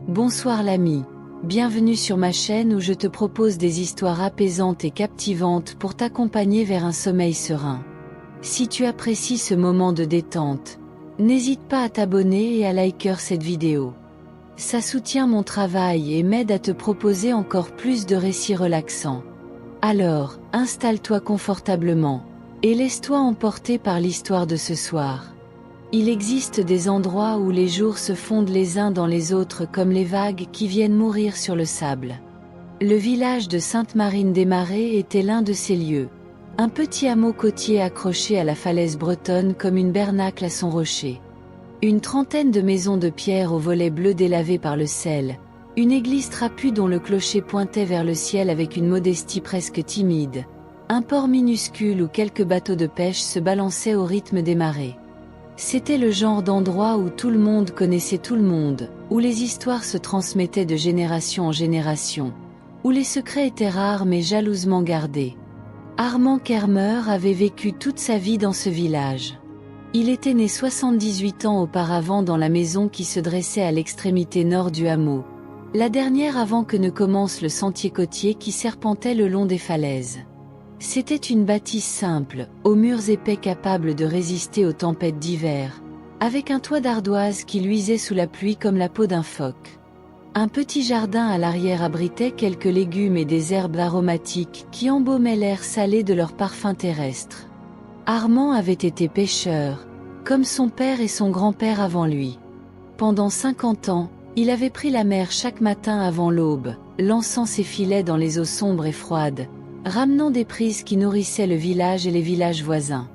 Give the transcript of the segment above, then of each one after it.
Bonsoir l'ami, bienvenue sur ma chaîne où je te propose des histoires apaisantes et captivantes pour t'accompagner vers un sommeil serein. Si tu apprécies ce moment de détente, n'hésite pas à t'abonner et à liker cette vidéo. Ça soutient mon travail et m'aide à te proposer encore plus de récits relaxants. Alors, installe-toi confortablement, et laisse-toi emporter par l'histoire de ce soir. Il existe des endroits où les jours se fondent les uns dans les autres comme les vagues qui viennent mourir sur le sable. Le village de Sainte-Marine-des-Marais était l'un de ces lieux. Un petit hameau côtier accroché à la falaise bretonne comme une bernacle à son rocher. Une trentaine de maisons de pierre aux volets bleus délavés par le sel. Une église trapue dont le clocher pointait vers le ciel avec une modestie presque timide. Un port minuscule où quelques bateaux de pêche se balançaient au rythme des marées. C'était le genre d'endroit où tout le monde connaissait tout le monde, où les histoires se transmettaient de génération en génération, où les secrets étaient rares mais jalousement gardés. Armand Kermer avait vécu toute sa vie dans ce village. Il était né 78 ans auparavant dans la maison qui se dressait à l'extrémité nord du hameau, la dernière avant que ne commence le sentier côtier qui serpentait le long des falaises. C'était une bâtisse simple, aux murs épais capables de résister aux tempêtes d'hiver, avec un toit d'ardoise qui luisait sous la pluie comme la peau d'un phoque. Un petit jardin à l'arrière abritait quelques légumes et des herbes aromatiques qui embaumaient l'air salé de leur parfum terrestre. Armand avait été pêcheur, comme son père et son grand-père avant lui. Pendant 50 ans, il avait pris la mer chaque matin avant l'aube, lançant ses filets dans les eaux sombres et froides, ramenant des prises qui nourrissaient le village et les villages voisins.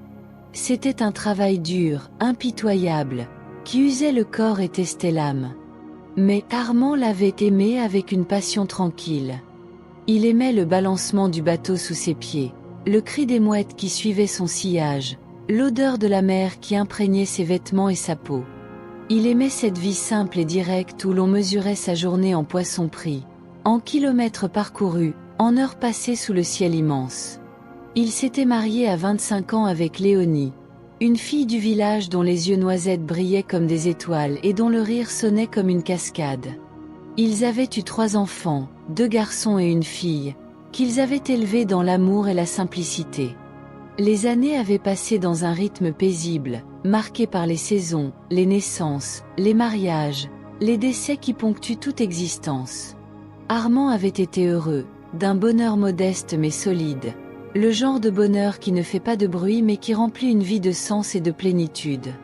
C'était un travail dur, impitoyable, qui usait le corps et testait l'âme. Mais Armand l'avait aimé avec une passion tranquille. Il aimait le balancement du bateau sous ses pieds, le cri des mouettes qui suivaient son sillage, l'odeur de la mer qui imprégnait ses vêtements et sa peau. Il aimait cette vie simple et directe où l'on mesurait sa journée en poissons pris, en kilomètres parcourus, en heures passées sous le ciel immense. Il s'était marié à 25 ans avec Léonie, une fille du village dont les yeux noisettes brillaient comme des étoiles et dont le rire sonnait comme une cascade. Ils avaient eu 3 enfants, 2 garçons et une fille, qu'ils avaient élevés dans l'amour et la simplicité. Les années avaient passé dans un rythme paisible, marqué par les saisons, les naissances, les mariages, les décès qui ponctuent toute existence. Armand avait été heureux, d'un bonheur modeste mais solide, le genre de bonheur qui ne fait pas de bruit mais qui remplit une vie de sens et de plénitude.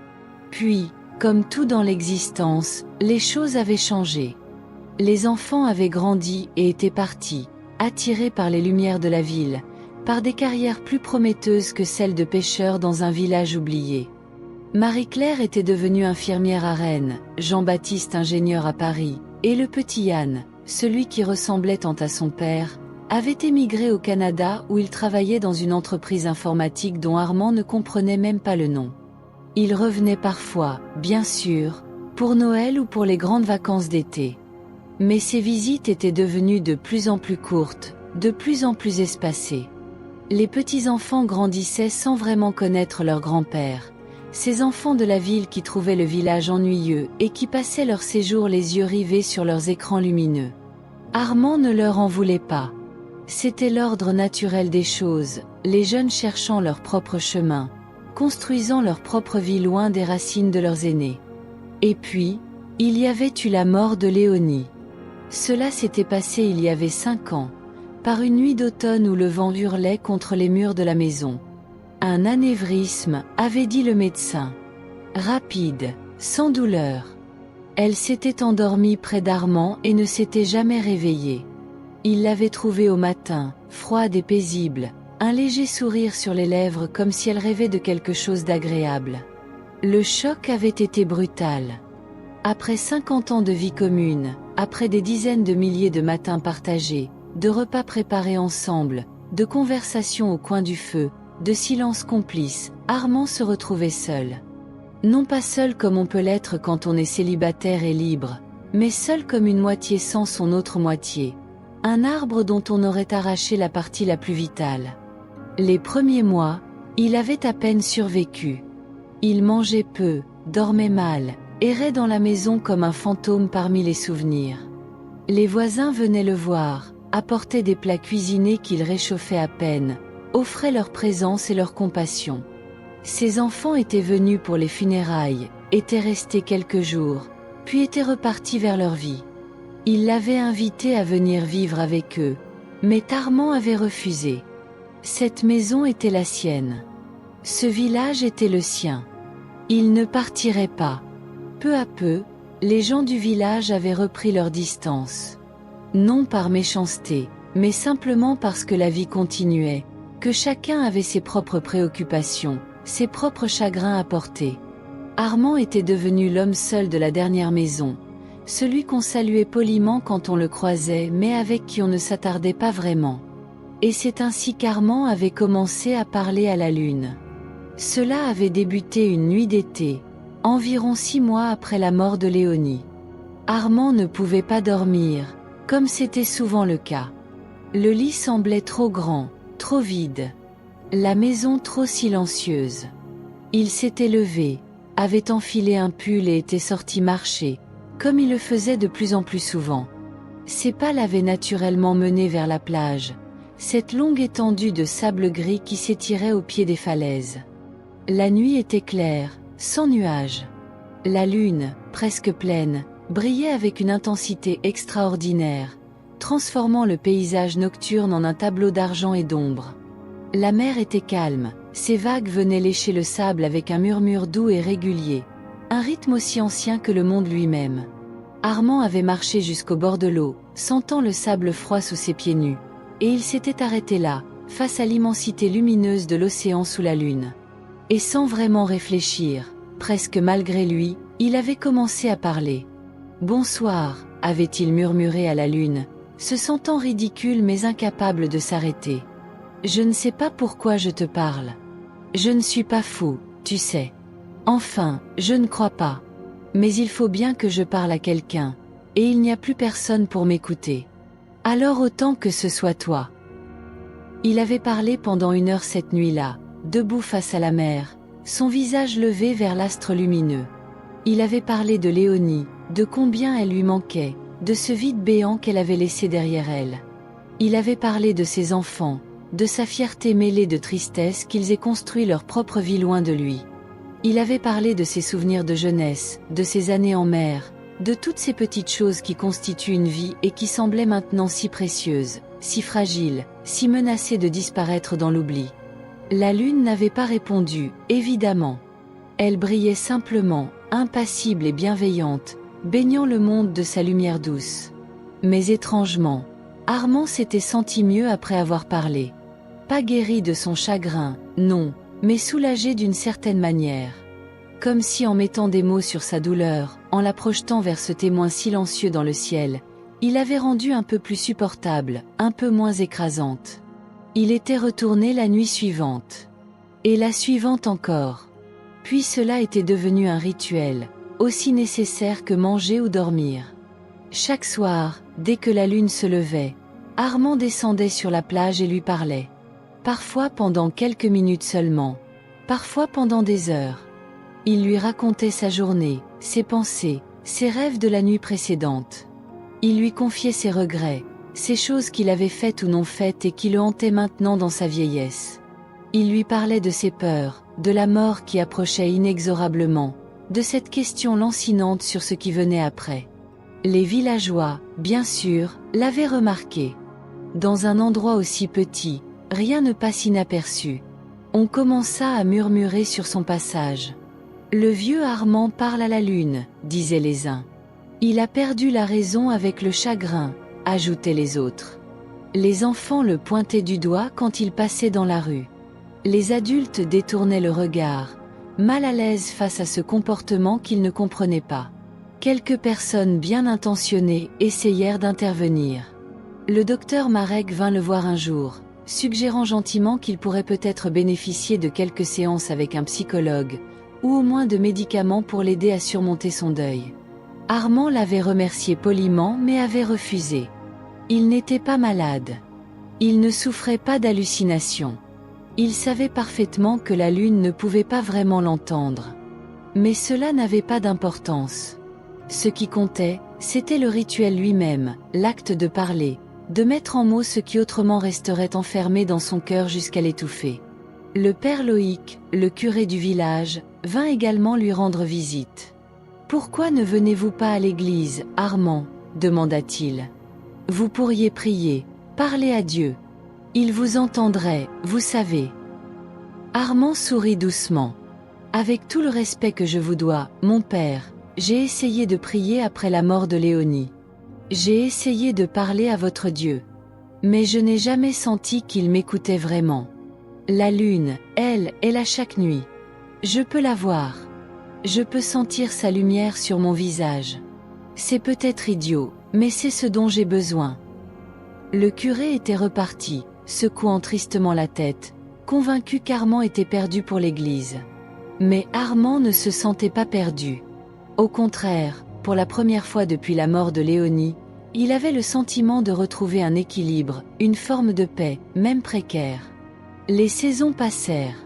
Puis, comme tout dans l'existence, les choses avaient changé. Les enfants avaient grandi et étaient partis, attirés par les lumières de la ville, par des carrières plus prometteuses que celles de pêcheurs dans un village oublié. Marie-Claire était devenue infirmière à Rennes, Jean-Baptiste ingénieur à Paris, et le petit Yann, celui qui ressemblait tant à son père, avait émigré au Canada où il travaillait dans une entreprise informatique dont Armand ne comprenait même pas le nom. Il revenait parfois, bien sûr, pour Noël ou pour les grandes vacances d'été. Mais ces visites étaient devenues de plus en plus courtes, de plus en plus espacées. Les petits-enfants grandissaient sans vraiment connaître leur grand-père, ces enfants de la ville qui trouvaient le village ennuyeux et qui passaient leur séjour les yeux rivés sur leurs écrans lumineux. Armand ne leur en voulait pas. C'était l'ordre naturel des choses, les jeunes cherchant leur propre chemin, construisant leur propre vie loin des racines de leurs aînés. Et puis, il y avait eu la mort de Léonie. Cela s'était passé il y avait 5 ans, par une nuit d'automne où le vent hurlait contre les murs de la maison. Un anévrisme, avait dit le médecin. Rapide, sans douleur. Elle s'était endormie près d'Armand et ne s'était jamais réveillée. Il l'avait trouvée au matin, froide et paisible, un léger sourire sur les lèvres comme si elle rêvait de quelque chose d'agréable. Le choc avait été brutal. Après 50 ans de vie commune, après des dizaines de milliers de matins partagés, de repas préparés ensemble, de conversations au coin du feu, de silences complices, Armand se retrouvait seul. Non pas seul comme on peut l'être quand on est célibataire et libre, mais seul comme une moitié sans son autre moitié. Un arbre dont on aurait arraché la partie la plus vitale. Les premiers mois, il avait à peine survécu. Il mangeait peu, dormait mal, errait dans la maison comme un fantôme parmi les souvenirs. Les voisins venaient le voir, apportaient des plats cuisinés qu'il réchauffait à peine, offraient leur présence et leur compassion. Ses enfants étaient venus pour les funérailles, étaient restés quelques jours, puis étaient repartis vers leur vie. Il l'avait invité à venir vivre avec eux, mais Armand avait refusé. Cette maison était la sienne. Ce village était le sien. Il ne partirait pas. Peu à peu, les gens du village avaient repris leur distance. Non par méchanceté, mais simplement parce que la vie continuait, que chacun avait ses propres préoccupations, ses propres chagrins à porter. Armand était devenu l'homme seul de la dernière maison, celui qu'on saluait poliment quand on le croisait mais avec qui on ne s'attardait pas vraiment. Et c'est ainsi qu'Armand avait commencé à parler à la lune. Cela avait débuté une nuit d'été, environ 6 mois après la mort de Léonie. Armand ne pouvait pas dormir, comme c'était souvent le cas. Le lit semblait trop grand, trop vide. La maison trop silencieuse. Il s'était levé, avait enfilé un pull et était sorti marcher, comme il le faisait de plus en plus souvent. Ses pas l'avaient naturellement mené vers la plage, cette longue étendue de sable gris qui s'étirait au pied des falaises. La nuit était claire, sans nuages. La lune, presque pleine, brillait avec une intensité extraordinaire, transformant le paysage nocturne en un tableau d'argent et d'ombre. La mer était calme, ses vagues venaient lécher le sable avec un murmure doux et régulier, un rythme aussi ancien que le monde lui-même. Armand avait marché jusqu'au bord de l'eau, sentant le sable froid sous ses pieds nus, et il s'était arrêté là, face à l'immensité lumineuse de l'océan sous la lune. Et sans vraiment réfléchir, presque malgré lui, il avait commencé à parler. « Bonsoir », avait-il murmuré à la lune, se sentant ridicule mais incapable de s'arrêter. « Je ne sais pas pourquoi je te parle. Je ne suis pas fou, tu sais. Enfin, je ne crois pas. Mais il faut bien que je parle à quelqu'un, et il n'y a plus personne pour m'écouter. Alors autant que ce soit toi. » Il avait parlé pendant 1 heure cette nuit-là, debout face à la mer, son visage levé vers l'astre lumineux. Il avait parlé de Léonie, de combien elle lui manquait, de ce vide béant qu'elle avait laissé derrière elle. Il avait parlé de ses enfants, de sa fierté mêlée de tristesse qu'ils aient construit leur propre vie loin de lui. Il avait parlé de ses souvenirs de jeunesse, de ses années en mer, de toutes ces petites choses qui constituent une vie et qui semblaient maintenant si précieuses, si fragiles, si menacées de disparaître dans l'oubli. La lune n'avait pas répondu, évidemment. Elle brillait simplement, impassible et bienveillante, baignant le monde de sa lumière douce. Mais étrangement, Armand s'était senti mieux après avoir parlé. Pas guéri de son chagrin, non, mais soulagé d'une certaine manière. Comme si en mettant des mots sur sa douleur, en la projetant vers ce témoin silencieux dans le ciel, il avait rendu un peu plus supportable, un peu moins écrasante. Il était retourné la nuit suivante. Et la suivante encore. Puis cela était devenu un rituel, aussi nécessaire que manger ou dormir. Chaque soir, dès que la lune se levait, Armand descendait sur la plage et lui parlait. Parfois pendant quelques minutes seulement, parfois pendant des heures. Il lui racontait sa journée, ses pensées, ses rêves de la nuit précédente. Il lui confiait ses regrets, ces choses qu'il avait faites ou non faites et qui le hantaient maintenant dans sa vieillesse. Il lui parlait de ses peurs, de la mort qui approchait inexorablement, de cette question lancinante sur ce qui venait après. Les villageois, bien sûr, l'avaient remarqué. Dans un endroit aussi petit, rien ne passe inaperçu. On commença à murmurer sur son passage. « Le vieux Armand parle à la lune », disaient les uns. « Il a perdu la raison avec le chagrin », ajoutaient les autres. Les enfants le pointaient du doigt quand il passait dans la rue. Les adultes détournaient le regard, mal à l'aise face à ce comportement qu'ils ne comprenaient pas. Quelques personnes bien intentionnées essayèrent d'intervenir. Le docteur Marek vint le voir un jour, suggérant gentiment qu'il pourrait peut-être bénéficier de quelques séances avec un psychologue, ou au moins de médicaments pour l'aider à surmonter son deuil. Armand l'avait remercié poliment mais avait refusé. Il n'était pas malade. Il ne souffrait pas d'hallucinations. Il savait parfaitement que la lune ne pouvait pas vraiment l'entendre. Mais cela n'avait pas d'importance. Ce qui comptait, c'était le rituel lui-même, l'acte de parler, de mettre en mots ce qui autrement resterait enfermé dans son cœur jusqu'à l'étouffer. Le père Loïc, le curé du village, vint également lui rendre visite. « Pourquoi ne venez-vous pas à l'église, Armand ?» demanda-t-il. « Vous pourriez prier, parler à Dieu. Il vous entendrait, vous savez. » Armand sourit doucement. « Avec tout le respect que je vous dois, mon père, j'ai essayé de prier après la mort de Léonie. J'ai essayé de parler à votre Dieu. Mais je n'ai jamais senti qu'il m'écoutait vraiment. La lune, elle, est là chaque nuit. Je peux la voir. Je peux sentir sa lumière sur mon visage. C'est peut-être idiot, mais c'est ce dont j'ai besoin. » Le curé était reparti, secouant tristement la tête, convaincu qu'Armand était perdu pour l'église. Mais Armand ne se sentait pas perdu. Au contraire, pour la première fois depuis la mort de Léonie, il avait le sentiment de retrouver un équilibre, une forme de paix, même précaire. Les saisons passèrent.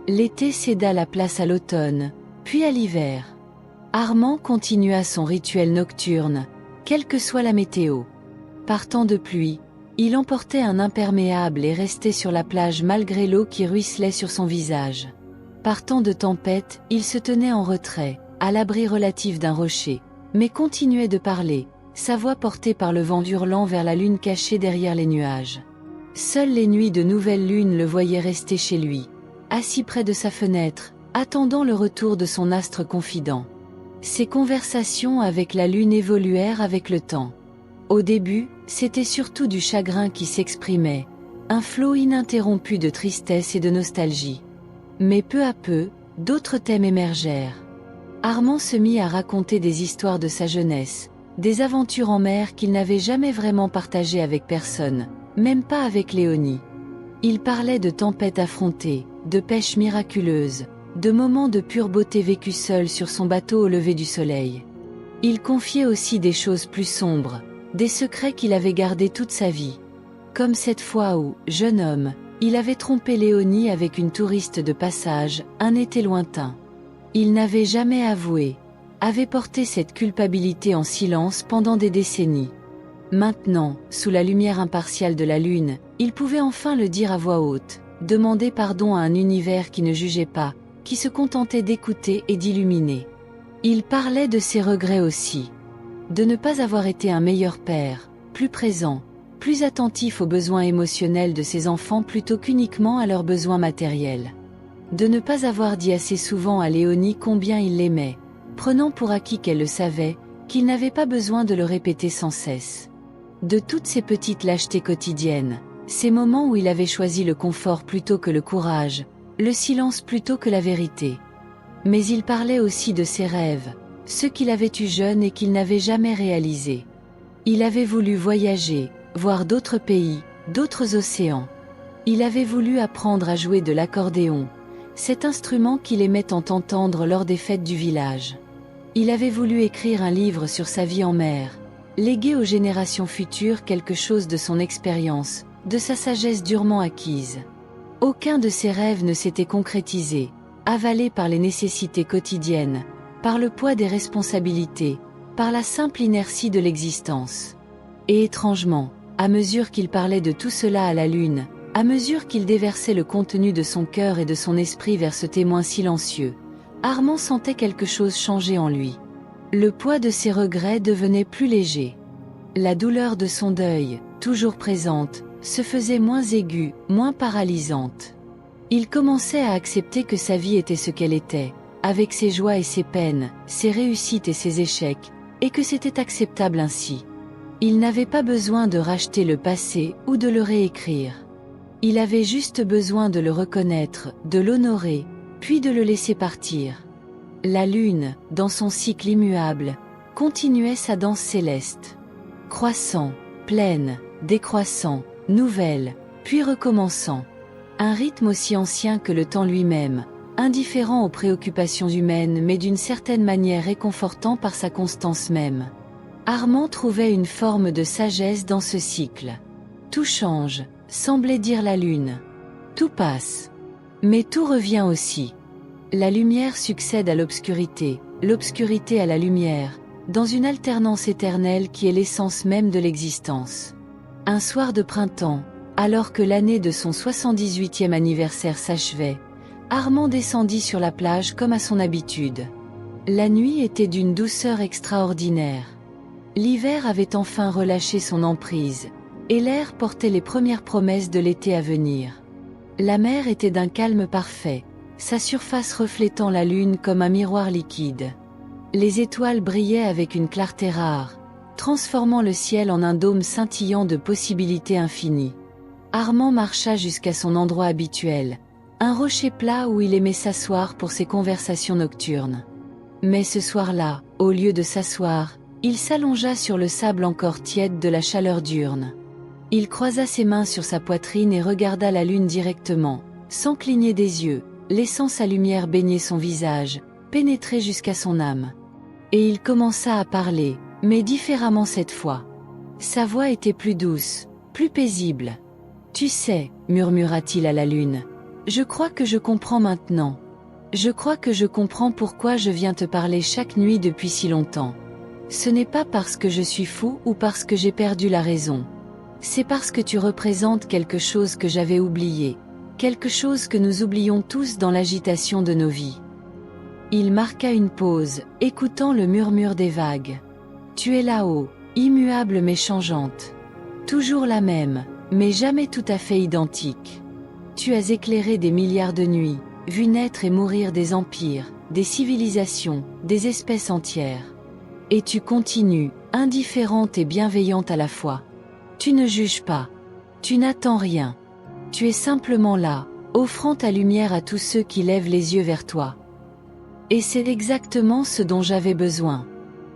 L'été céda la place à l'automne, puis à l'hiver. Armand continua son rituel nocturne, quelle que soit la météo. Par temps de pluie, il emportait un imperméable et restait sur la plage malgré l'eau qui ruisselait sur son visage. Par temps de tempête, il se tenait en retrait, à l'abri relatif d'un rocher, mais continuait de parler, sa voix portée par le vent hurlant vers la lune cachée derrière les nuages. Seules les nuits de nouvelle lune le voyaient rester chez lui, assis près de sa fenêtre, attendant le retour de son astre confident. Ses conversations avec la lune évoluèrent avec le temps. Au début, c'était surtout du chagrin qui s'exprimait, un flot ininterrompu de tristesse et de nostalgie. Mais peu à peu, d'autres thèmes émergèrent. Armand se mit à raconter des histoires de sa jeunesse, des aventures en mer qu'il n'avait jamais vraiment partagées avec personne, même pas avec Léonie. Il parlait de tempêtes affrontées, de pêches miraculeuses, de moments de pure beauté vécus seul sur son bateau au lever du soleil. Il confiait aussi des choses plus sombres, des secrets qu'il avait gardés toute sa vie. Comme cette fois où, jeune homme, il avait trompé Léonie avec une touriste de passage, un été lointain. Il n'avait jamais avoué, avait porté cette culpabilité en silence pendant des décennies. Maintenant, sous la lumière impartiale de la lune, il pouvait enfin le dire à voix haute, demander pardon à un univers qui ne jugeait pas, qui se contentait d'écouter et d'illuminer. Il parlait de ses regrets aussi. De ne pas avoir été un meilleur père, plus présent, plus attentif aux besoins émotionnels de ses enfants plutôt qu'uniquement à leurs besoins matériels. De ne pas avoir dit assez souvent à Léonie combien il l'aimait, prenant pour acquis qu'elle le savait, qu'il n'avait pas besoin de le répéter sans cesse. De toutes ces petites lâchetés quotidiennes, ces moments où il avait choisi le confort plutôt que le courage, le silence plutôt que la vérité. Mais il parlait aussi de ses rêves, ceux qu'il avait eus jeune et qu'il n'avait jamais réalisés. Il avait voulu voyager, voir d'autres pays, d'autres océans. Il avait voulu apprendre à jouer de l'accordéon, cet instrument qu'il aimait tant entendre lors des fêtes du village. Il avait voulu écrire un livre sur sa vie en mer, léguer aux générations futures quelque chose de son expérience, de sa sagesse durement acquise. Aucun de ses rêves ne s'était concrétisé, avalé par les nécessités quotidiennes, par le poids des responsabilités, par la simple inertie de l'existence. Et étrangement, à mesure qu'il parlait de tout cela à la lune, à mesure qu'il déversait le contenu de son cœur et de son esprit vers ce témoin silencieux, Armand sentait quelque chose changer en lui. Le poids de ses regrets devenait plus léger. La douleur de son deuil, toujours présente, se faisait moins aiguë, moins paralysante. Il commençait à accepter que sa vie était ce qu'elle était, avec ses joies et ses peines, ses réussites et ses échecs, et que c'était acceptable ainsi. Il n'avait pas besoin de racheter le passé ou de le réécrire. Il avait juste besoin de le reconnaître, de l'honorer, puis de le laisser partir. La lune, dans son cycle immuable, continuait sa danse céleste. Croissant, pleine, décroissant, nouvelle, puis recommençant. Un rythme aussi ancien que le temps lui-même, indifférent aux préoccupations humaines mais d'une certaine manière réconfortant par sa constance même. Armand trouvait une forme de sagesse dans ce cycle. Tout change, semblait dire la lune. Tout passe. Mais tout revient aussi. La lumière succède à l'obscurité, l'obscurité à la lumière, dans une alternance éternelle qui est l'essence même de l'existence. Un soir de printemps, alors que l'année de son 78e anniversaire s'achevait, Armand descendit sur la plage comme à son habitude. La nuit était d'une douceur extraordinaire. L'hiver avait enfin relâché son emprise, et l'air portait les premières promesses de l'été à venir. La mer était d'un calme parfait, sa surface reflétant la lune comme un miroir liquide. Les étoiles brillaient avec une clarté rare, transformant le ciel en un dôme scintillant de possibilités infinies. Armand marcha jusqu'à son endroit habituel, un rocher plat où il aimait s'asseoir pour ses conversations nocturnes. Mais ce soir-là, au lieu de s'asseoir, il s'allongea sur le sable encore tiède de la chaleur diurne. Il croisa ses mains sur sa poitrine et regarda la lune directement, sans cligner des yeux, laissant sa lumière baigner son visage, pénétrer jusqu'à son âme. Et il commença à parler, mais différemment cette fois. Sa voix était plus douce, plus paisible. « Tu sais, murmura-t-il à la lune, je crois que je comprends maintenant. Je crois que je comprends pourquoi je viens te parler chaque nuit depuis si longtemps. Ce n'est pas parce que je suis fou ou parce que j'ai perdu la raison. C'est parce que tu représentes quelque chose que j'avais oublié, quelque chose que nous oublions tous dans l'agitation de nos vies. » Il marqua une pause, écoutant le murmure des vagues. « Tu es là-haut, immuable mais changeante. Toujours la même, mais jamais tout à fait identique. Tu as éclairé des milliards de nuits, vu naître et mourir des empires, des civilisations, des espèces entières. Et tu continues, indifférente et bienveillante à la fois. Tu ne juges pas. Tu n'attends rien. Tu es simplement là, offrant ta lumière à tous ceux qui lèvent les yeux vers toi. Et c'est exactement ce dont j'avais besoin.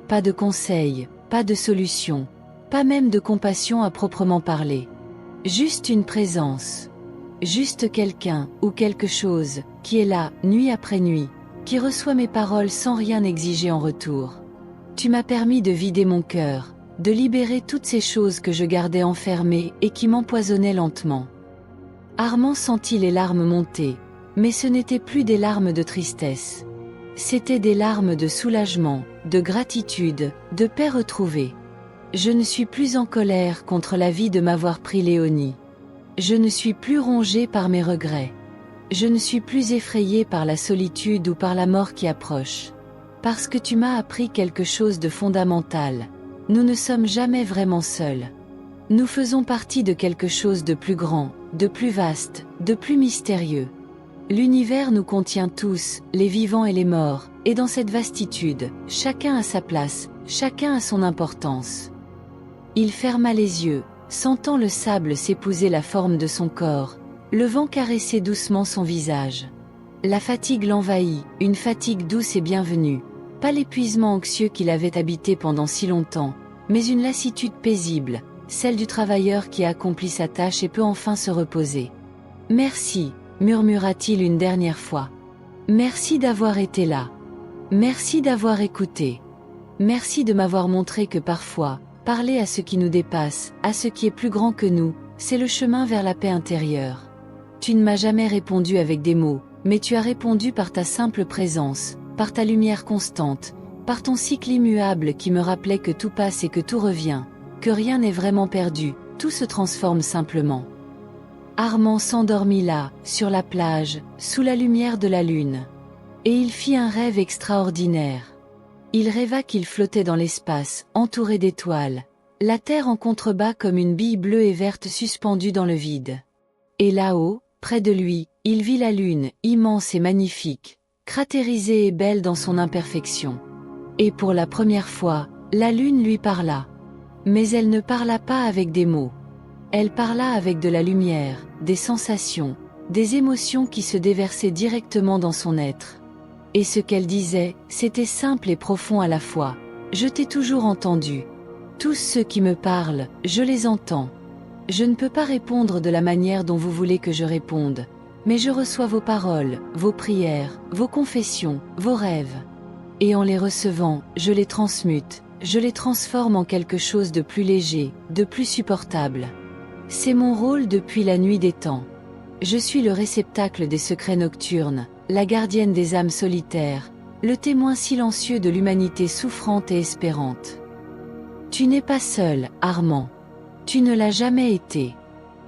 Pas de conseils, pas de solutions, pas même de compassion à proprement parler. Juste une présence. Juste quelqu'un, ou quelque chose, qui est là, nuit après nuit, qui reçoit mes paroles sans rien exiger en retour. Tu m'as permis de vider mon cœur, de libérer toutes ces choses que je gardais enfermées et qui m'empoisonnaient lentement. » Armand sentit les larmes monter, mais ce n'étaient plus des larmes de tristesse. C'étaient des larmes de soulagement, de gratitude, de paix retrouvée. « Je ne suis plus en colère contre la vie de m'avoir pris Léonie. Je ne suis plus rongé par mes regrets. Je ne suis plus effrayé par la solitude ou par la mort qui approche. Parce que tu m'as appris quelque chose de fondamental. Nous ne sommes jamais vraiment seuls. Nous faisons partie de quelque chose de plus grand, de plus vaste, de plus mystérieux. L'univers nous contient tous, les vivants et les morts, et dans cette vastitude, chacun a sa place, chacun a son importance. » Il ferma les yeux, sentant le sable s'épouser la forme de son corps, le vent caresser doucement son visage. La fatigue l'envahit, une fatigue douce et bienvenue, pas l'épuisement anxieux qui l'avait habité pendant si longtemps, mais une lassitude paisible, celle du travailleur qui a accompli sa tâche et peut enfin se reposer. « Merci, » murmura-t-il une dernière fois. « Merci d'avoir été là. Merci d'avoir écouté. Merci de m'avoir montré que parfois, parler à ce qui nous dépasse, à ce qui est plus grand que nous, c'est le chemin vers la paix intérieure. Tu ne m'as jamais répondu avec des mots, mais tu as répondu par ta simple présence, par ta lumière constante, par ton cycle immuable qui me rappelait que tout passe et que tout revient, que rien n'est vraiment perdu, tout se transforme simplement. » Armand s'endormit là, sur la plage, sous la lumière de la lune. Et il fit un rêve extraordinaire. Il rêva qu'il flottait dans l'espace, entouré d'étoiles, la terre en contrebas comme une bille bleue et verte suspendue dans le vide. Et là-haut, près de lui, il vit la lune, immense et magnifique, cratérisée et belle dans son imperfection. Et pour la première fois, la lune lui parla. Mais elle ne parla pas avec des mots. Elle parla avec de la lumière, des sensations, des émotions qui se déversaient directement dans son être. Et ce qu'elle disait, c'était simple et profond à la fois. « Je t'ai toujours entendu. Tous ceux qui me parlent, je les entends. Je ne peux pas répondre de la manière dont vous voulez que je réponde, mais je reçois vos paroles, vos prières, vos confessions, vos rêves. Et en les recevant, je les transmute, je les transforme en quelque chose de plus léger, de plus supportable. C'est mon rôle depuis la nuit des temps. Je suis le réceptacle des secrets nocturnes, la gardienne des âmes solitaires, le témoin silencieux de l'humanité souffrante et espérante. Tu n'es pas seul, Armand. Tu ne l'as jamais été.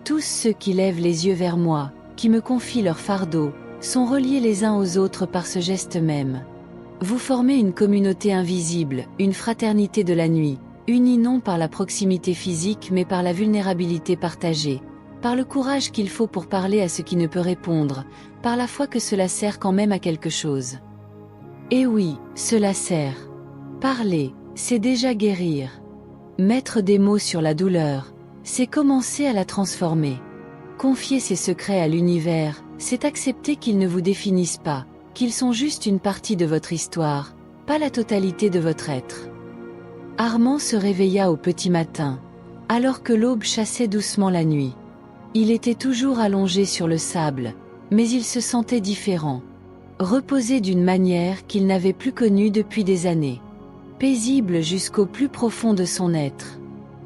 Tous ceux qui lèvent les yeux vers moi, qui me confient leur fardeau, sont reliés les uns aux autres par ce geste même. Vous formez une communauté invisible, une fraternité de la nuit, unie non par la proximité physique mais par la vulnérabilité partagée, par le courage qu'il faut pour parler à ce qui ne peut répondre, par la foi que cela sert quand même à quelque chose. Et oui, cela sert. Parler, c'est déjà guérir. Mettre des mots sur la douleur, c'est commencer à la transformer. Confier ses secrets à l'univers, c'est accepter qu'ils ne vous définissent pas, qu'ils sont juste une partie de votre histoire, pas la totalité de votre être. Armand se réveilla au petit matin, alors que l'aube chassait doucement la nuit. Il était toujours allongé sur le sable, mais il se sentait différent. Reposé d'une manière qu'il n'avait plus connue depuis des années. Paisible jusqu'au plus profond de son être.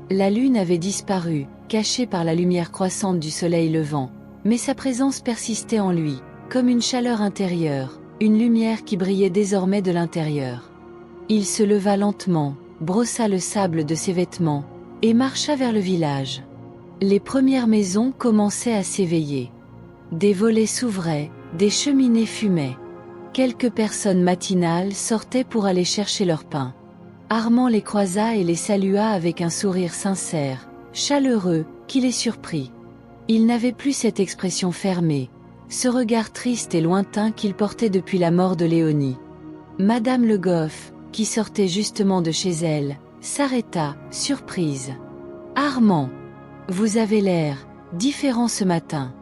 La lune avait disparu, cachée par la lumière croissante du soleil levant, mais sa présence persistait en lui, comme une chaleur intérieure, une lumière qui brillait désormais de l'intérieur. Il se leva lentement, brossa le sable de ses vêtements, et marcha vers le village. Les premières maisons commençaient à s'éveiller. Des volets s'ouvraient, des cheminées fumaient. Quelques personnes matinales sortaient pour aller chercher leur pain. Armand les croisa et les salua avec un sourire sincère, chaleureux, qui les surprit. Il n'avait plus cette expression fermée, ce regard triste et lointain qu'il portait depuis la mort de Léonie. Madame Le Goff, qui sortait justement de chez elle, s'arrêta, surprise. « Armand, vous avez l'air différent ce matin. »«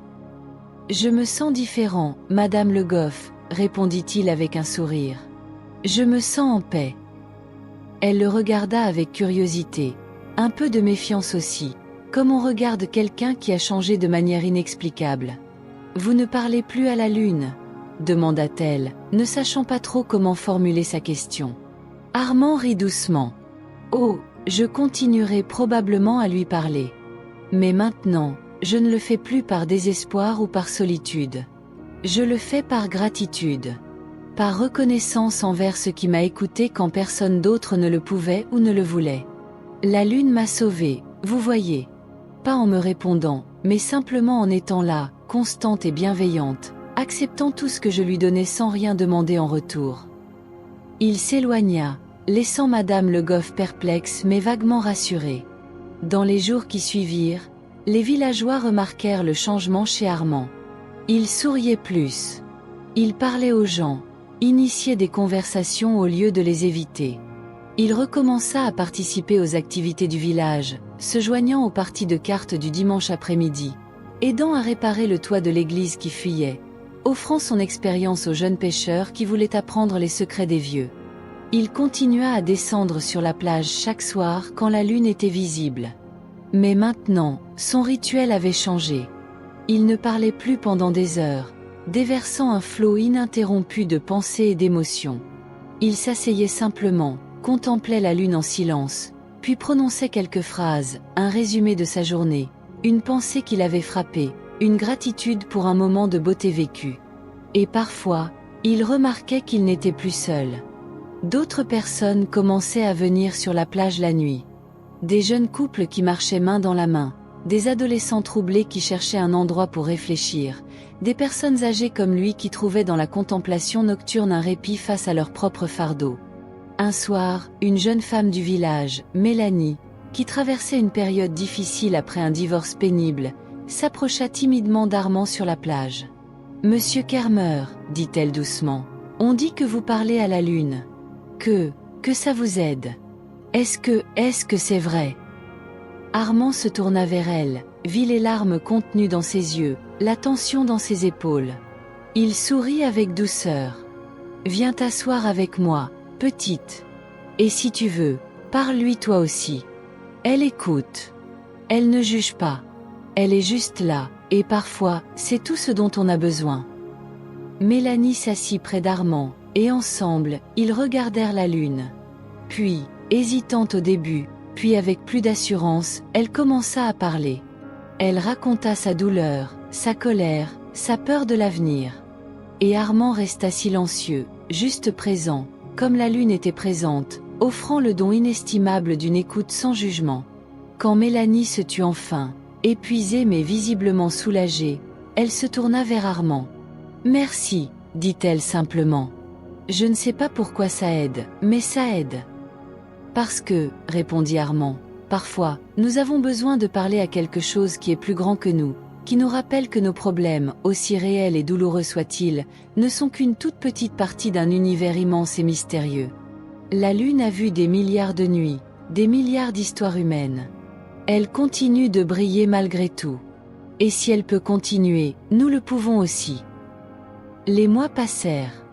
Je me sens différent, Madame Le Goff, » répondit-il avec un sourire. « Je me sens en paix. » Elle le regarda avec curiosité, un peu de méfiance aussi, comme on regarde quelqu'un qui a changé de manière inexplicable. « Vous ne parlez plus à la lune ?» demanda-t-elle, ne sachant pas trop comment formuler sa question. Armand rit doucement. « Oh, je continuerai probablement à lui parler. Mais maintenant, je ne le fais plus par désespoir ou par solitude. Je le fais par gratitude. Par reconnaissance envers ce qui m'a écouté quand personne d'autre ne le pouvait ou ne le voulait. La lune m'a sauvée, vous voyez. Pas en me répondant, mais simplement en étant là, constante et bienveillante, acceptant tout ce que je lui donnais sans rien demander en retour. » Il s'éloigna, laissant Madame Le Goff perplexe mais vaguement rassurée. Dans les jours qui suivirent, les villageois remarquèrent le changement chez Armand. Il souriait plus. Il parlait aux gens, initiait des conversations au lieu de les éviter. Il recommença à participer aux activités du village, se joignant aux parties de cartes du dimanche après-midi, aidant à réparer le toit de l'église qui fuyait, offrant son expérience aux jeunes pêcheurs qui voulaient apprendre les secrets des vieux. Il continua à descendre sur la plage chaque soir quand la lune était visible. Mais maintenant, son rituel avait changé. Il ne parlait plus pendant des heures, déversant un flot ininterrompu de pensées et d'émotions. Il s'asseyait simplement, contemplait la lune en silence, puis prononçait quelques phrases, un résumé de sa journée, une pensée qui l'avait frappé, une gratitude pour un moment de beauté vécu. Et parfois, il remarquait qu'il n'était plus seul. D'autres personnes commençaient à venir sur la plage la nuit. Des jeunes couples qui marchaient main dans la main, des adolescents troublés qui cherchaient un endroit pour réfléchir, des personnes âgées comme lui qui trouvaient dans la contemplation nocturne un répit face à leur propre fardeau. Un soir, une jeune femme du village, Mélanie, qui traversait une période difficile après un divorce pénible, s'approcha timidement d'Armand sur la plage. « Monsieur Kermer, dit-elle doucement, on dit que vous parlez à la lune. Que ça vous aide. Est-ce que c'est vrai ?» Armand se tourna vers elle, vit les larmes contenues dans ses yeux, la tension dans ses épaules. Il sourit avec douceur. « Viens t'asseoir avec moi, petite. Et si tu veux, parle-lui toi aussi. » Elle écoute. Elle ne juge pas. Elle est juste là, et parfois, c'est tout ce dont on a besoin. Mélanie s'assit près d'Armand, et ensemble, ils regardèrent la lune. Puis, hésitante au début, puis avec plus d'assurance, elle commença à parler. Elle raconta sa douleur, sa colère, sa peur de l'avenir. Et Armand resta silencieux, juste présent, comme la lune était présente, offrant le don inestimable d'une écoute sans jugement. Quand Mélanie se tut enfin, épuisée mais visiblement soulagée, elle se tourna vers Armand. « Merci, dit-elle simplement. Je ne sais pas pourquoi ça aide, mais ça aide. » Parce que, répondit Armand, parfois, nous avons besoin de parler à quelque chose qui est plus grand que nous, qui nous rappelle que nos problèmes, aussi réels et douloureux soient-ils, ne sont qu'une toute petite partie d'un univers immense et mystérieux. La Lune a vu des milliards de nuits, des milliards d'histoires humaines. Elle continue de briller malgré tout. Et si elle peut continuer, nous le pouvons aussi. Les mois passèrent.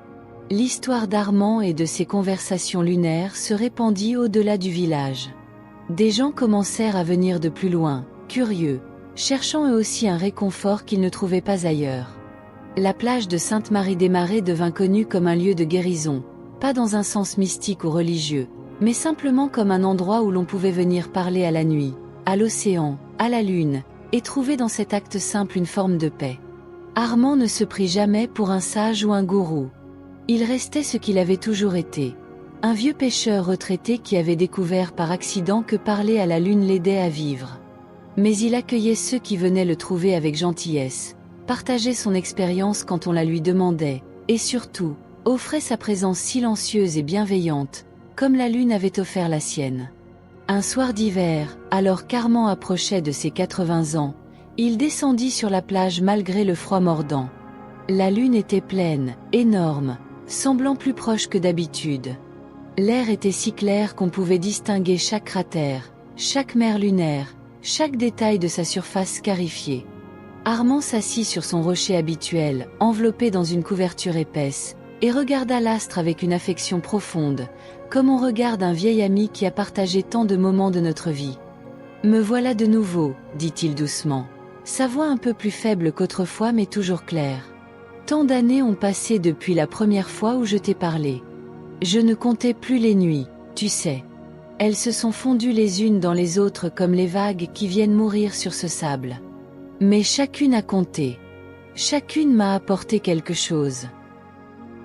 L'histoire d'Armand et de ses conversations lunaires se répandit au-delà du village. Des gens commencèrent à venir de plus loin, curieux, cherchant eux aussi un réconfort qu'ils ne trouvaient pas ailleurs. La plage de Sainte-Marie-des-Marais devint connue comme un lieu de guérison, pas dans un sens mystique ou religieux, mais simplement comme un endroit où l'on pouvait venir parler à la nuit, à l'océan, à la lune, et trouver dans cet acte simple une forme de paix. Armand ne se prit jamais pour un sage ou un gourou. Il restait ce qu'il avait toujours été. Un vieux pêcheur retraité qui avait découvert par accident que parler à la lune l'aidait à vivre. Mais il accueillait ceux qui venaient le trouver avec gentillesse, partageait son expérience quand on la lui demandait, et surtout, offrait sa présence silencieuse et bienveillante, comme la lune avait offert la sienne. Un soir d'hiver, alors qu'Armand approchait de ses 80 ans, il descendit sur la plage malgré le froid mordant. La lune était pleine, énorme, semblant plus proche que d'habitude. L'air était si clair qu'on pouvait distinguer chaque cratère, chaque mer lunaire, chaque détail de sa surface scarifiée. Armand s'assit sur son rocher habituel, enveloppé dans une couverture épaisse, et regarda l'astre avec une affection profonde, comme on regarde un vieil ami qui a partagé tant de moments de notre vie. « Me voilà de nouveau, dit-il doucement. Sa voix un peu plus faible qu'autrefois mais toujours claire. Tant d'années ont passé depuis la première fois où je t'ai parlé. Je ne comptais plus les nuits, tu sais. Elles se sont fondues les unes dans les autres comme les vagues qui viennent mourir sur ce sable. Mais chacune a compté. Chacune m'a apporté quelque chose. »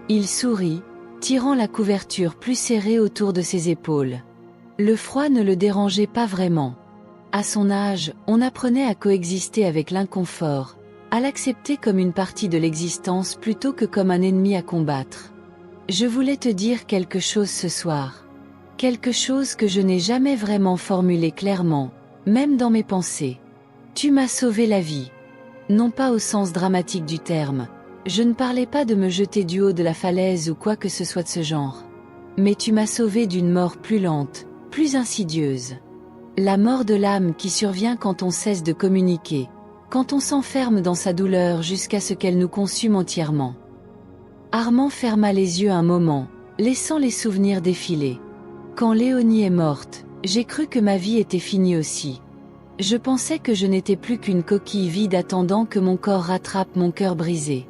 Il sourit, tirant la couverture plus serrée autour de ses épaules. Le froid ne le dérangeait pas vraiment. À son âge, on apprenait à coexister avec l'inconfort, à l'accepter comme une partie de l'existence plutôt que comme un ennemi à combattre. « Je voulais te dire quelque chose ce soir. Quelque chose que je n'ai jamais vraiment formulé clairement, même dans mes pensées. Tu m'as sauvé la vie. Non pas au sens dramatique du terme. Je ne parlais pas de me jeter du haut de la falaise ou quoi que ce soit de ce genre. Mais tu m'as sauvé d'une mort plus lente, plus insidieuse. La mort de l'âme qui survient quand on cesse de communiquer, quand on s'enferme dans sa douleur jusqu'à ce qu'elle nous consume entièrement. » Armand ferma les yeux un moment, laissant les souvenirs défiler. « Quand Léonie est morte, j'ai cru que ma vie était finie aussi. Je pensais que je n'étais plus qu'une coquille vide attendant que mon corps rattrape mon cœur brisé.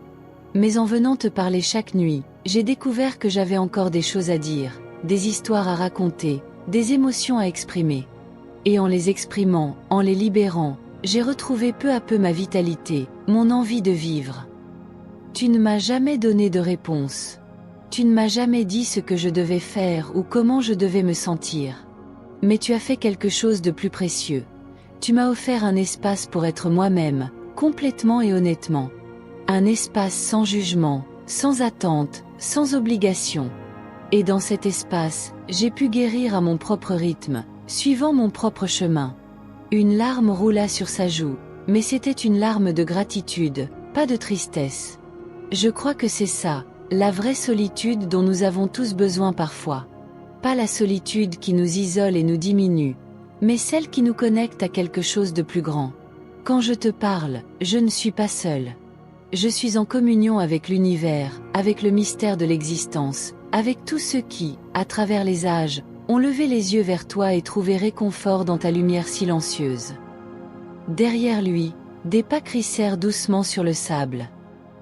Mais en venant te parler chaque nuit, j'ai découvert que j'avais encore des choses à dire, des histoires à raconter, des émotions à exprimer. Et en les exprimant, en les libérant, j'ai retrouvé peu à peu ma vitalité, mon envie de vivre. Tu ne m'as jamais donné de réponse. Tu ne m'as jamais dit ce que je devais faire ou comment je devais me sentir. Mais tu as fait quelque chose de plus précieux. Tu m'as offert un espace pour être moi-même, complètement et honnêtement. Un espace sans jugement, sans attente, sans obligation. Et dans cet espace, j'ai pu guérir à mon propre rythme, suivant mon propre chemin. » Une larme roula sur sa joue, mais c'était une larme de gratitude, pas de tristesse. Je crois que c'est ça, la vraie solitude dont nous avons tous besoin parfois. Pas la solitude qui nous isole et nous diminue, mais celle qui nous connecte à quelque chose de plus grand. Quand je te parle, je ne suis pas seule. Je suis en communion avec l'univers, avec le mystère de l'existence, avec tous ceux qui, à travers les âges, ont levé les yeux vers toi et trouvé réconfort dans ta lumière silencieuse. Derrière lui, des pas crissèrent doucement sur le sable.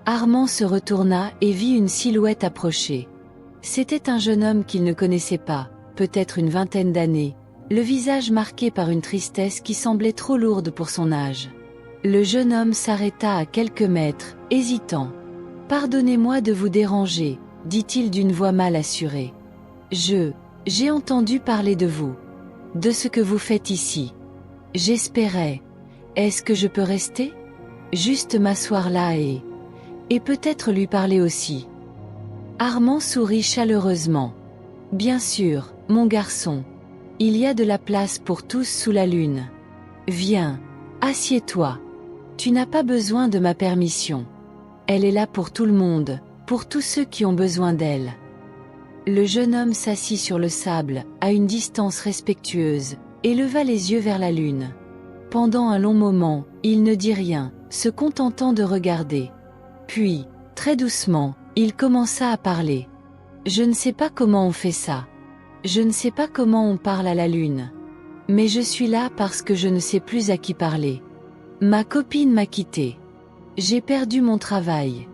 Armand se retourna et vit une silhouette approcher. C'était un jeune homme qu'il ne connaissait pas, peut-être une vingtaine d'années, le visage marqué par une tristesse qui semblait trop lourde pour son âge. Le jeune homme s'arrêta à quelques mètres, hésitant. Pardonnez-moi de vous déranger, dit-il d'une voix mal assurée. J'ai entendu parler de vous. De ce que vous faites ici. J'espérais. Est-ce que je peux rester? Juste m'asseoir là et peut-être lui parler aussi. Armand sourit chaleureusement. Bien sûr, mon garçon. Il y a de la place pour tous sous la lune. Viens, assieds-toi. Tu n'as pas besoin de ma permission. Elle est là pour tout le monde, pour tous ceux qui ont besoin d'elle. Le jeune homme s'assit sur le sable, à une distance respectueuse, et leva les yeux vers la lune. Pendant un long moment, il ne dit rien, se contentant de regarder. Puis, très doucement, il commença à parler. Je ne sais pas comment on fait ça. Je ne sais pas comment on parle à la lune. Mais je suis là parce que je ne sais plus à qui parler. Ma copine m'a quitté. J'ai perdu mon travail.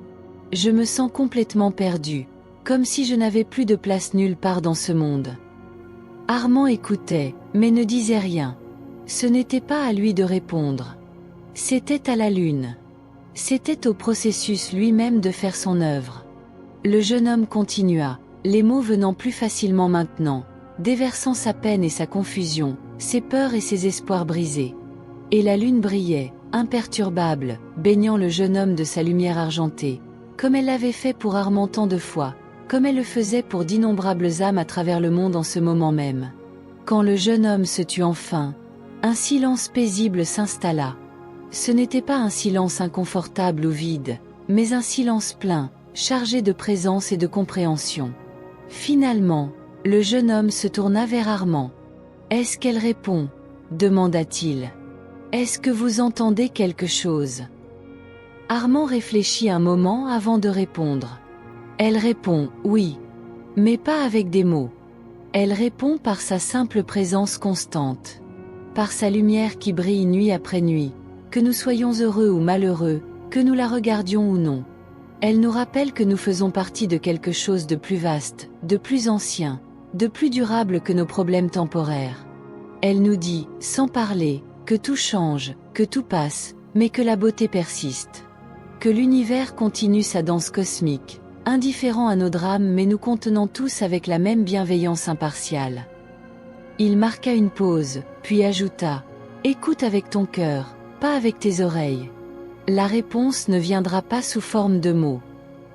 Je me sens complètement perdu, comme si je n'avais plus de place nulle part dans ce monde. Armand écoutait, mais ne disait rien. Ce n'était pas à lui de répondre. C'était à la lune. C'était au processus lui-même de faire son œuvre. Le jeune homme continua, les mots venant plus facilement maintenant, déversant sa peine et sa confusion, ses peurs et ses espoirs brisés. Et la lune brillait, imperturbable, baignant le jeune homme de sa lumière argentée, comme elle l'avait fait pour Armand tant de fois, comme elle le faisait pour d'innombrables âmes à travers le monde en ce moment même. Quand le jeune homme se tut enfin, un silence paisible s'installa. Ce n'était pas un silence inconfortable ou vide, mais un silence plein, chargé de présence et de compréhension. Finalement, le jeune homme se tourna vers Armand. « Est-ce qu'elle répond ?» demanda-t-il. « Est-ce que vous entendez quelque chose ?» Armand réfléchit un moment avant de répondre. Elle répond « oui », mais pas avec des mots. Elle répond par sa simple présence constante. Par sa lumière qui brille nuit après nuit, que nous soyons heureux ou malheureux, que nous la regardions ou non. Elle nous rappelle que nous faisons partie de quelque chose de plus vaste, de plus ancien, de plus durable que nos problèmes temporaires. Elle nous dit, sans parler, que tout change, que tout passe, mais que la beauté persiste. Que l'univers continue sa danse cosmique, indifférent à nos drames mais nous contenant tous avec la même bienveillance impartiale. Il marqua une pause, puis ajouta, « Écoute avec ton cœur, pas avec tes oreilles. La réponse ne viendra pas sous forme de mots.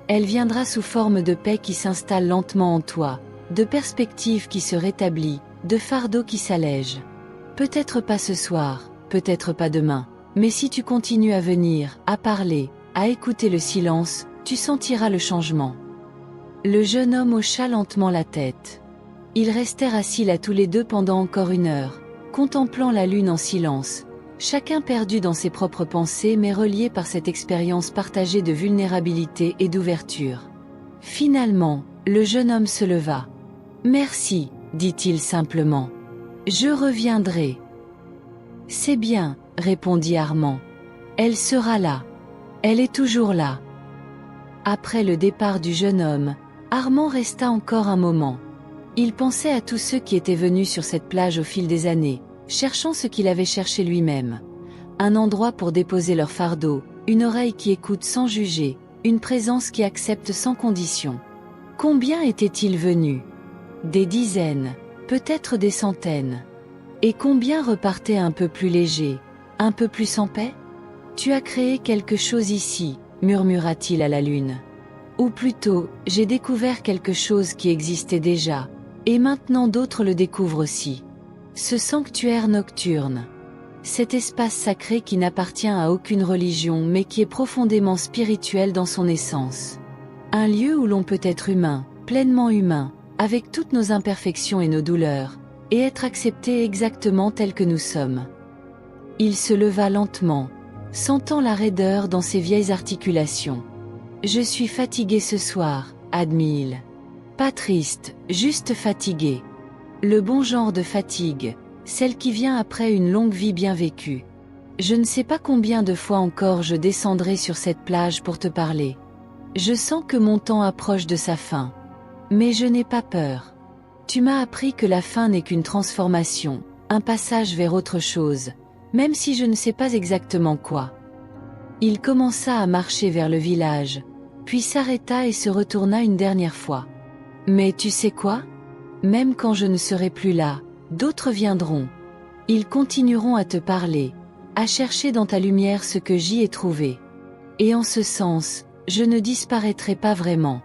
Elle viendra sous forme de paix qui s'installe lentement en toi, de perspective qui se rétablit, de fardeau qui s'allège. Peut-être pas ce soir, peut-être pas demain, mais si tu continues à venir, à parler, à écouter le silence, tu sentiras le changement. » Le jeune homme hocha lentement la tête. Ils restèrent assis là tous les deux pendant encore 1 heure, contemplant la lune en silence, chacun perdu dans ses propres pensées mais relié par cette expérience partagée de vulnérabilité et d'ouverture. Finalement, le jeune homme se leva. « Merci, dit-il simplement. Je reviendrai. »« C'est bien, répondit Armand. Elle sera là. Elle est toujours là. » Après le départ du jeune homme, Armand resta encore un moment. Il pensait à tous ceux qui étaient venus sur cette plage au fil des années, cherchant ce qu'il avait cherché lui-même. Un endroit pour déposer leur fardeau, une oreille qui écoute sans juger, une présence qui accepte sans condition. Combien étaient-ils venus? Des dizaines, peut-être des centaines. Et combien repartaient un peu plus légers, un peu plus en paix? Tu as créé quelque chose ici, murmura-t-il à la lune. Ou plutôt, j'ai découvert quelque chose qui existait déjà, et maintenant d'autres le découvrent aussi. Ce sanctuaire nocturne. Cet espace sacré qui n'appartient à aucune religion mais qui est profondément spirituel dans son essence. Un lieu où l'on peut être humain, pleinement humain, avec toutes nos imperfections et nos douleurs, et être accepté exactement tel que nous sommes. Il se leva lentement, sentant la raideur dans ses vieilles articulations. « Je suis fatigué ce soir, » admit-il. Pas triste, juste fatigué. Le bon genre de fatigue, celle qui vient après une longue vie bien vécue. Je ne sais pas combien de fois encore je descendrai sur cette plage pour te parler. Je sens que mon temps approche de sa fin. Mais je n'ai pas peur. Tu m'as appris que la fin n'est qu'une transformation, un passage vers autre chose, même si je ne sais pas exactement quoi. Il commença à marcher vers le village, puis s'arrêta et se retourna une dernière fois. Mais tu sais quoi? Même quand je ne serai plus là, d'autres viendront. Ils continueront à te parler, à chercher dans ta lumière ce que j'y ai trouvé. Et en ce sens, je ne disparaîtrai pas vraiment.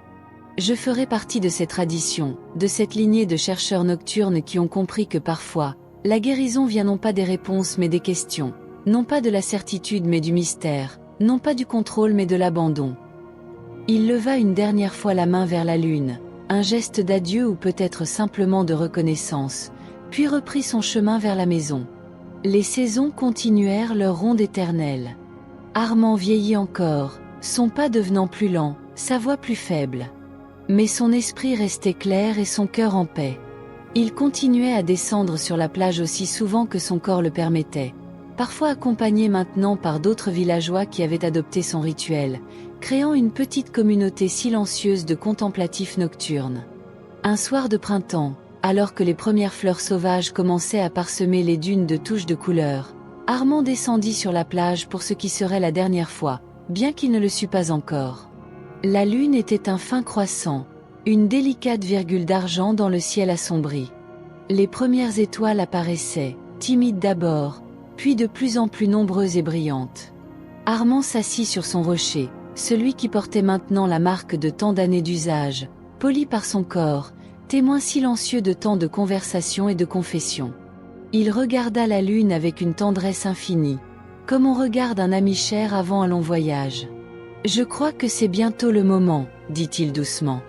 Je ferai partie de ces traditions, de cette lignée de chercheurs nocturnes qui ont compris que parfois, la guérison vient non pas des réponses mais des questions, non pas de la certitude mais du mystère, non pas du contrôle mais de l'abandon. Il leva une dernière fois la main vers la lune, un geste d'adieu ou peut-être simplement de reconnaissance, puis reprit son chemin vers la maison. Les saisons continuèrent leur ronde éternelle. Armand vieillit encore, son pas devenant plus lent, sa voix plus faible. Mais son esprit restait clair et son cœur en paix. Il continuait à descendre sur la plage aussi souvent que son corps le permettait, parfois accompagné maintenant par d'autres villageois qui avaient adopté son rituel, créant une petite communauté silencieuse de contemplatifs nocturnes. Un soir de printemps, alors que les premières fleurs sauvages commençaient à parsemer les dunes de touches de couleurs, Armand descendit sur la plage pour ce qui serait la dernière fois, bien qu'il ne le sût pas encore. La lune était un fin croissant, une délicate virgule d'argent dans le ciel assombri. Les premières étoiles apparaissaient, timides d'abord, puis de plus en plus nombreuses et brillantes. Armand s'assit sur son rocher, celui qui portait maintenant la marque de tant d'années d'usage, poli par son corps, témoin silencieux de tant de conversations et de confessions. Il regarda la lune avec une tendresse infinie, comme on regarde un ami cher avant un long voyage. « Je crois que c'est bientôt le moment, dit-il doucement.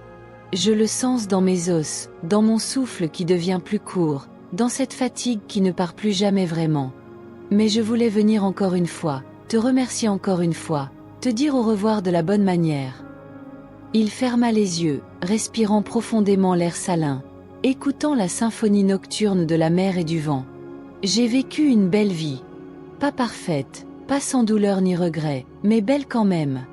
Je le sens dans mes os, dans mon souffle qui devient plus court, dans cette fatigue qui ne part plus jamais vraiment. Mais je voulais venir encore une fois, te remercier encore une fois, te dire au revoir de la bonne manière. » Il ferma les yeux, respirant profondément l'air salin, écoutant la symphonie nocturne de la mer et du vent. « J'ai vécu une belle vie. Pas parfaite, pas sans douleur ni regret, mais belle quand même.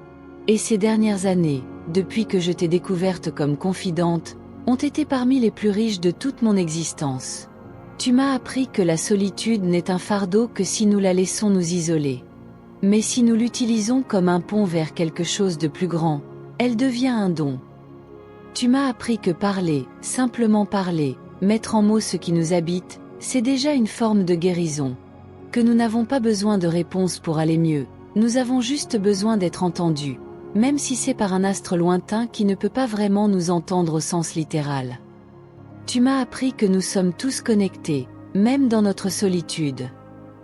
Et ces dernières années, depuis que je t'ai découverte comme confidente, ont été parmi les plus riches de toute mon existence. Tu m'as appris que la solitude n'est un fardeau que si nous la laissons nous isoler. Mais si nous l'utilisons comme un pont vers quelque chose de plus grand, elle devient un don. Tu m'as appris que parler, simplement parler, mettre en mots ce qui nous habite, c'est déjà une forme de guérison. Que nous n'avons pas besoin de réponses pour aller mieux, nous avons juste besoin d'être entendus, même si c'est par un astre lointain qui ne peut pas vraiment nous entendre au sens littéral. Tu m'as appris que nous sommes tous connectés, même dans notre solitude.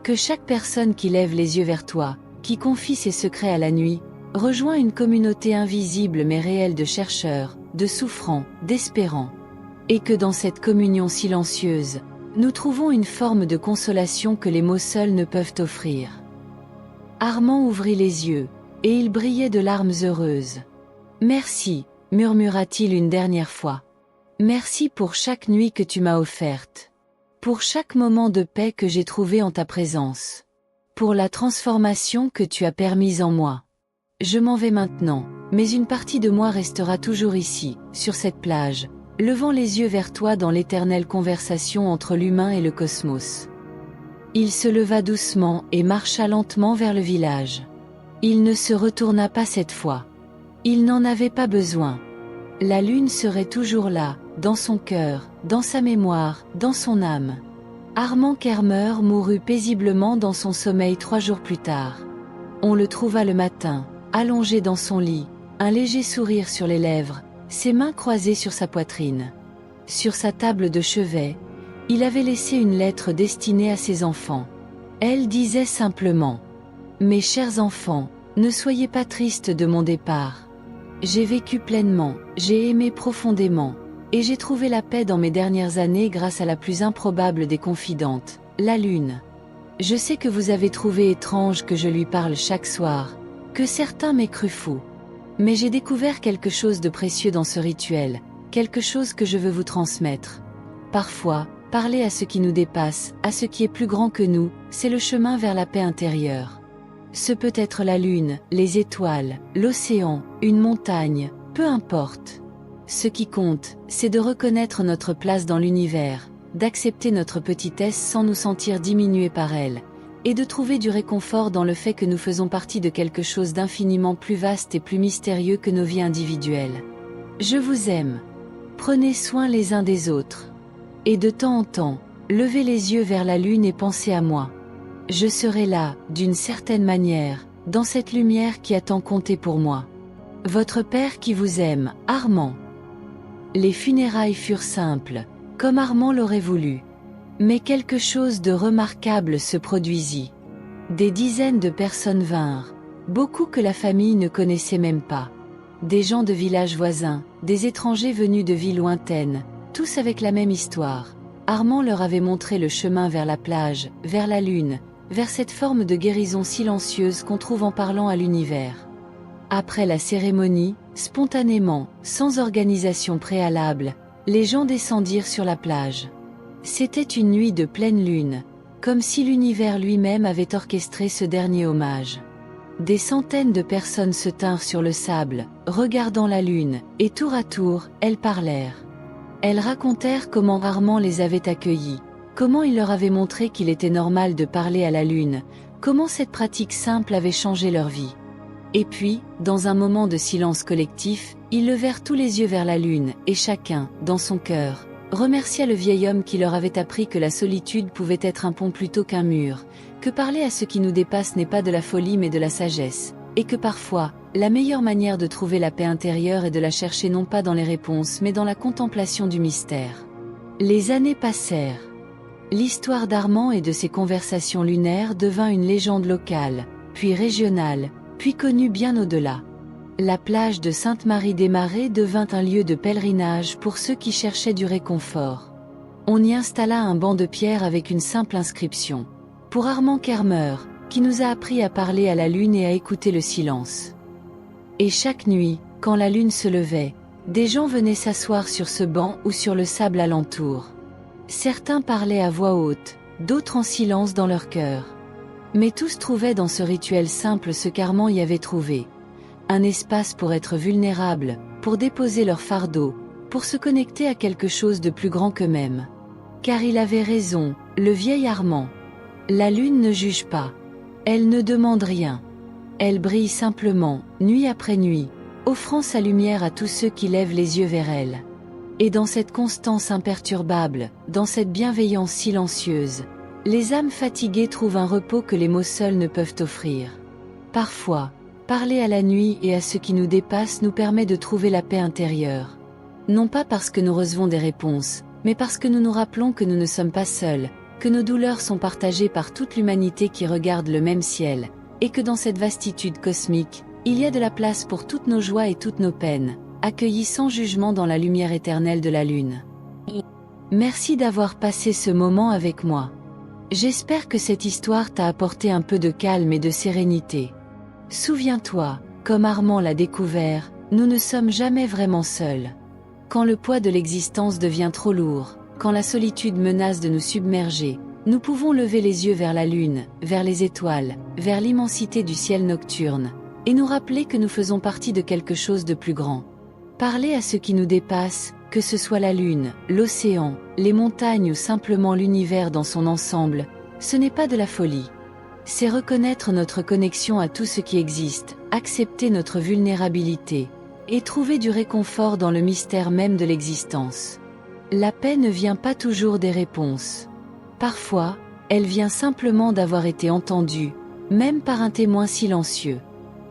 Que chaque personne qui lève les yeux vers toi, qui confie ses secrets à la nuit, rejoint une communauté invisible mais réelle de chercheurs, de souffrants, d'espérants. Et que dans cette communion silencieuse, nous trouvons une forme de consolation que les mots seuls ne peuvent offrir. Armand ouvrit les yeux, et il brillait de larmes heureuses. « Merci, murmura-t-il une dernière fois. Merci pour chaque nuit que tu m'as offerte. Pour chaque moment de paix que j'ai trouvé en ta présence. Pour la transformation que tu as permise en moi. Je m'en vais maintenant, mais une partie de moi restera toujours ici, sur cette plage, levant les yeux vers toi dans l'éternelle conversation entre l'humain et le cosmos. » Il se leva doucement et marcha lentement vers le village. Il ne se retourna pas cette fois. Il n'en avait pas besoin. La lune serait toujours là, dans son cœur, dans sa mémoire, dans son âme. Armand Kermer mourut paisiblement dans son sommeil 3 jours plus tard. On le trouva le matin, allongé dans son lit, un léger sourire sur les lèvres, ses mains croisées sur sa poitrine. Sur sa table de chevet, il avait laissé une lettre destinée à ses enfants. Elle disait simplement: « Mes chers enfants, ne soyez pas tristes de mon départ. J'ai vécu pleinement, j'ai aimé profondément, et j'ai trouvé la paix dans mes dernières années grâce à la plus improbable des confidentes, la lune. Je sais que vous avez trouvé étrange que je lui parle chaque soir, que certains m'aient cru fou. Mais j'ai découvert quelque chose de précieux dans ce rituel, quelque chose que je veux vous transmettre. Parfois, parler à ce qui nous dépasse, à ce qui est plus grand que nous, c'est le chemin vers la paix intérieure. Ce peut être la lune, les étoiles, l'océan, une montagne, peu importe. Ce qui compte, c'est de reconnaître notre place dans l'univers, d'accepter notre petitesse sans nous sentir diminués par elle, et de trouver du réconfort dans le fait que nous faisons partie de quelque chose d'infiniment plus vaste et plus mystérieux que nos vies individuelles. Je vous aime. Prenez soin les uns des autres. Et de temps en temps, levez les yeux vers la lune et pensez à moi. Je serai là, d'une certaine manière, dans cette lumière qui a tant compté pour moi. Votre père qui vous aime, Armand. Les funérailles furent simples, comme Armand l'aurait voulu. Mais quelque chose de remarquable se produisit. Des dizaines de personnes vinrent, beaucoup que la famille ne connaissait même pas. Des gens de villages voisins, des étrangers venus de villes lointaines, tous avec la même histoire. Armand leur avait montré le chemin vers la plage, vers la lune, vers cette forme de guérison silencieuse qu'on trouve en parlant à l'univers. Après la cérémonie, spontanément, sans organisation préalable, les gens descendirent sur la plage. C'était une nuit de pleine lune, comme si l'univers lui-même avait orchestré ce dernier hommage. Des centaines de personnes se tinrent sur le sable, regardant la lune, et tour à tour, elles parlèrent. Elles racontèrent comment Armand les avait accueillis, comment il leur avait montré qu'il était normal de parler à la lune, comment cette pratique simple avait changé leur vie. Et puis, dans un moment de silence collectif, ils levèrent tous les yeux vers la lune, et chacun, dans son cœur, remercia le vieil homme qui leur avait appris que la solitude pouvait être un pont plutôt qu'un mur, que parler à ce qui nous dépasse n'est pas de la folie mais de la sagesse, et que parfois, la meilleure manière de trouver la paix intérieure est de la chercher non pas dans les réponses mais dans la contemplation du mystère. Les années passèrent. L'histoire d'Armand et de ses conversations lunaires devint une légende locale, puis régionale, puis connue bien au-delà. La plage de Sainte-Marie-des-Marais devint un lieu de pèlerinage pour ceux qui cherchaient du réconfort. On y installa un banc de pierre avec une simple inscription. Pour Armand Kermer, qui nous a appris à parler à la lune et à écouter le silence. Et chaque nuit, quand la lune se levait, des gens venaient s'asseoir sur ce banc ou sur le sable alentour. Certains parlaient à voix haute, d'autres en silence dans leur cœur. Mais tous trouvaient dans ce rituel simple ce qu'Armand y avait trouvé. Un espace pour être vulnérables, pour déposer leur fardeau, pour se connecter à quelque chose de plus grand qu'eux-mêmes. Car il avait raison, le vieil Armand. La lune ne juge pas. Elle ne demande rien. Elle brille simplement, nuit après nuit, offrant sa lumière à tous ceux qui lèvent les yeux vers elle. Et dans cette constance imperturbable, dans cette bienveillance silencieuse, les âmes fatiguées trouvent un repos que les mots seuls ne peuvent offrir. Parfois, parler à la nuit et à ce qui nous dépasse nous permet de trouver la paix intérieure. Non pas parce que nous recevons des réponses, mais parce que nous nous rappelons que nous ne sommes pas seuls, que nos douleurs sont partagées par toute l'humanité qui regarde le même ciel, et que dans cette vastitude cosmique, il y a de la place pour toutes nos joies et toutes nos peines, accueillies sans jugement dans la lumière éternelle de la lune. Merci d'avoir passé ce moment avec moi. J'espère que cette histoire t'a apporté un peu de calme et de sérénité. Souviens-toi, comme Armand l'a découvert, nous ne sommes jamais vraiment seuls. Quand le poids de l'existence devient trop lourd, quand la solitude menace de nous submerger, nous pouvons lever les yeux vers la lune, vers les étoiles, vers l'immensité du ciel nocturne, et nous rappeler que nous faisons partie de quelque chose de plus grand. Parler à ce qui nous dépasse, que ce soit la lune, l'océan, les montagnes ou simplement l'univers dans son ensemble, ce n'est pas de la folie. C'est reconnaître notre connexion à tout ce qui existe, accepter notre vulnérabilité, et trouver du réconfort dans le mystère même de l'existence. La paix ne vient pas toujours des réponses. Parfois, elle vient simplement d'avoir été entendue, même par un témoin silencieux.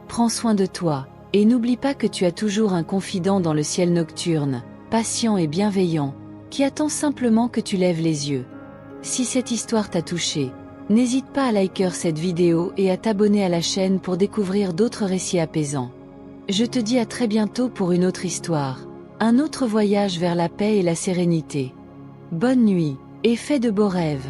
Prends soin de toi, et n'oublie pas que tu as toujours un confident dans le ciel nocturne, patient et bienveillant, qui attend simplement que tu lèves les yeux. Si cette histoire t'a touché, n'hésite pas à liker cette vidéo et à t'abonner à la chaîne pour découvrir d'autres récits apaisants. Je te dis à très bientôt pour une autre histoire, un autre voyage vers la paix et la sérénité. Bonne nuit, et fais de beaux rêves.